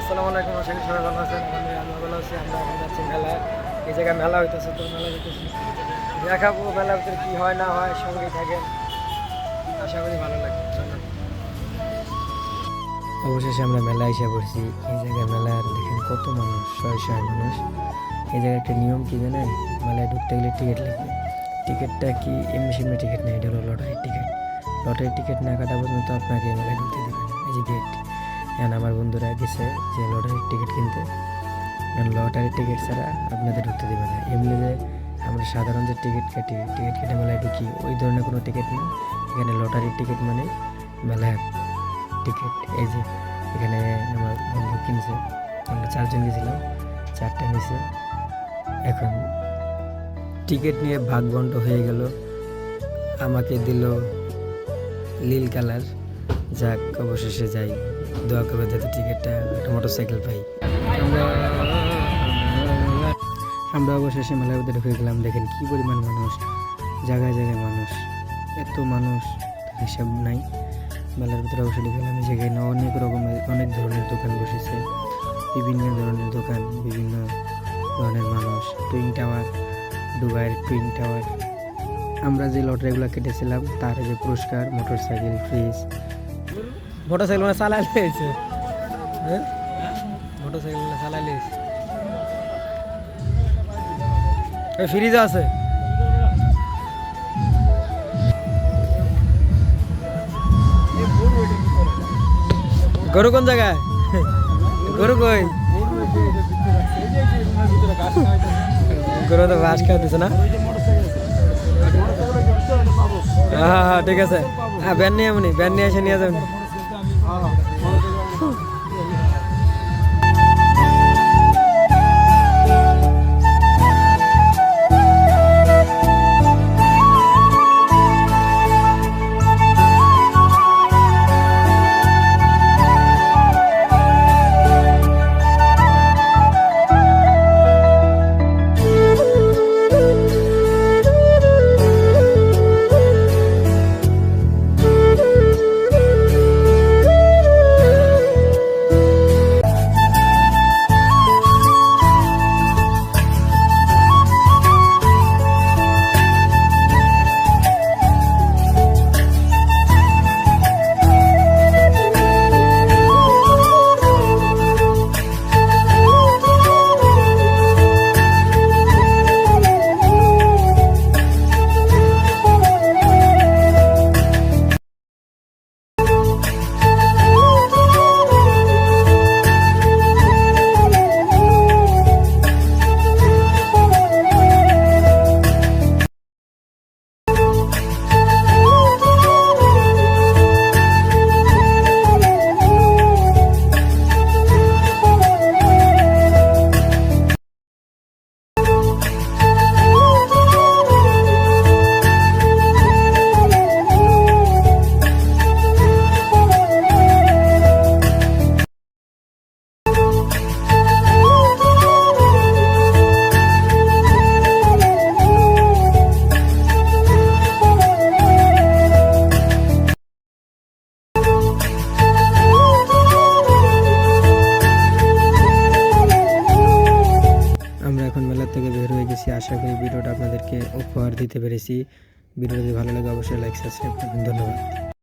আসসালামু আলাইকুম। আশা করি সবাই ভালো আছেন। আমি ভালো আছি। আমরা এখন যাচ্ছি মেলায়। এই জায়গায় মেলা হইতেছে, তো মেলা যেতেছি, দেখাবো মেলার ভিতরে কী হয় না হয়। সঙ্গেই থাকেন, আশা করি ভালো লাগবে। অবশেষে আমরা মেলায় এসে পড়ছি। এই জায়গায় মেলার দেখেন কত মানুষ, শয়ে শয়ে মানুষ। এই জায়গায় একটা নিয়ম কি জানেন, মেলায় ঢুকতে গেলে টিকিট লাগবে। টিকিটটা কি এমনি সেমনি টিকিট নেই, এটা হলো লটারির টিকিট। লটারির টিকিট না কাটা পর্যন্ত আপনাকে মেলায় ঢুকতে দেবেন। এই যে গেট, এখন আমার বন্ধুরা গেছে যে লটারির টিকিট কিনতে। লটারির টিকিট ছাড়া আপনাদের ঢুকতে দেবে না। এমনি যে আমরা সাধারণ যে টিকিট কাটি, টিকিট কেটে মেলায় ঢুকি, ওই ধরনের কোনো টিকিট না। এখানে লটারির টিকিট মানে মেলার টিকিট। এই যে এখানে আমার বন্ধু কিনছে, আমরা 4 জন গেছিলাম, 4টা নিছে। এখন টিকিট নিয়ে ভাগ বন্ট হয়ে গেল। আমাকে দিল নীল কালার। যাক, অবশেষে যাই, দোয়া করবে যাতে টিকিটটা একটা মোটরসাইকেল পাই। আমরা অবশেষে মেলার ভিতরে ঢুকে গেলাম। দেখেন কি পরিমাণ মানুষ, জায়গায় জায়গায় মানুষ, এত মানুষ হিসাব নাই। মেলার ভিতরে অবশ্যই গেলাম, যেখানে অনেক রকমের অনেক ধরনের দোকান বসেছে, বিভিন্ন ধরনের দোকান, বিভিন্ন ধরনের মানুষ। টুইন টাওয়ার, দুবাইয়ের টুইন টাওয়ার। আমরা যে লটারিগুলো কেটেছিলাম তার যে পুরস্কার, মোটরসাইকেল, ফ্রিজ। মোটরসাইকেল মানে চালাই লিয়েছে, হ্যাঁ মোটরসাইকেল চালাই লিয়েছে। ফ্রিজ আছে, গরু কোন জায়গায়, গরু কই, গরু তো ঘাস খাওয়া দিচ্ছে না। হ্যাঁ হ্যাঁ ঠিক আছে, হ্যাঁ ভ্যান নিয়ে এমনি, ভ্যান নিয়ে এসে নিয়ে যাবেন। আমরা এখন মেলা থেকে বের হয়ে গেছি। আশা করি ভিডিওটা আপনাদেরকে উপহার দিতে পেরেছি। ভিডিওটি ভালো লাগে অবশ্যই লাইক, সাবস্ক্রাইব করবেন। ধন্যবাদ।